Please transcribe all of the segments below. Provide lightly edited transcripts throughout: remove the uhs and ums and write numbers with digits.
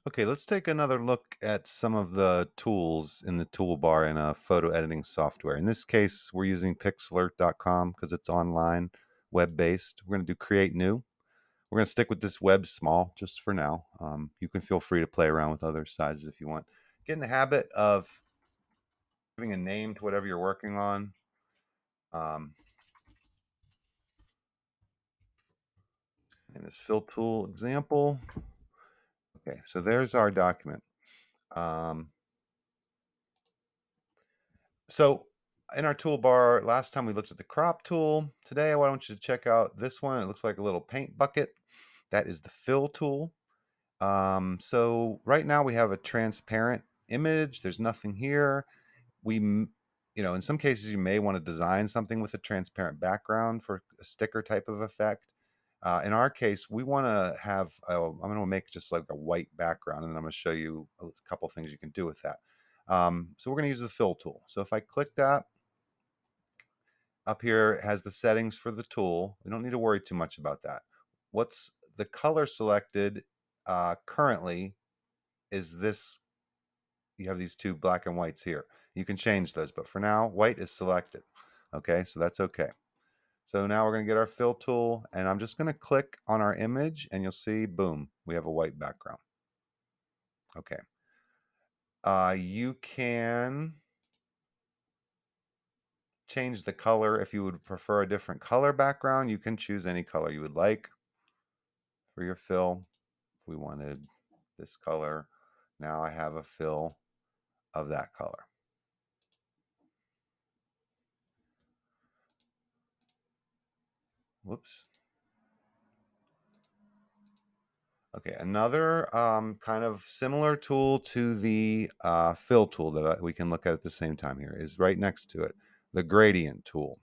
Okay, let's take another look at some of the tools in the toolbar in a photo editing software. In this case, we're using pixelart.com because it's online, web-based. We're going to do create new. We're going to stick with this web small just for now. You can feel free to play around with other sizes if you want. Get in the habit of giving a name to whatever you're working on. Um, in this fill tool example. Okay, so there's our document. Um, So in our toolbar, last time we looked at the crop tool. Today, I want you to check out this one. It looks like a little paint bucket. That is the fill tool. So right now we have a transparent image. There's nothing here. In some cases, you may want to design something with a transparent background for a sticker type of effect. In our case, we want to have, I'm going to make just like a white background, and then I'm going to show you a couple things you can do with that. So we're going to use the fill tool. So if I click that, up here it has the settings for the tool. We don't need to worry too much about that. What's the color selected currently is this. You have these two black and whites here. You can change those, but for now, white is selected. Okay, so that's okay. So now we're going to get our fill tool, and I'm just going to click on our image, and you'll see, boom, we have a white background. Okay. You can change the color. If you would prefer a different color background, you can choose any color you would like for your fill. If we wanted this color, now I have a fill of that color. Whoops. Okay, another kind of similar tool to the fill tool that we can look at the same time here is right next to it, the gradient tool.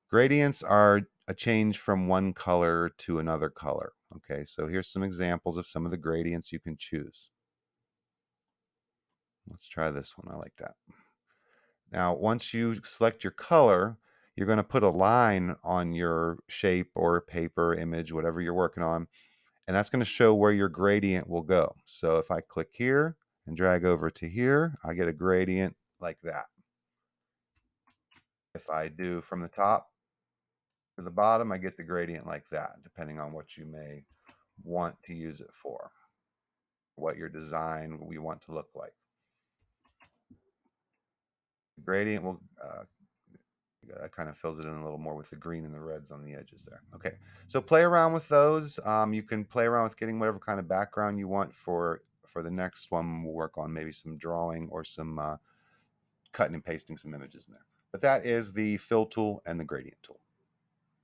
Gradients are a change from one color to another color. Okay, so here's some examples of some of the gradients you can choose. Let's try this one. I like that. Now, once you select your color, you're going to put a line on your shape or paper, image, whatever you're working on, and that's going to show where your gradient will go. So if I click here and drag over to here, I get a gradient like that. If I do from the top to the bottom, I get the gradient like that, depending on what you may want to use it for, what your design we want to look like. The gradient will that kind of fills it in a little more with the green and the reds on the edges there. Okay, so play around with those. You can play around with getting whatever kind of background you want for the next one. We'll work on maybe some drawing or some cutting and pasting some images in there. But that is the fill tool and the gradient tool.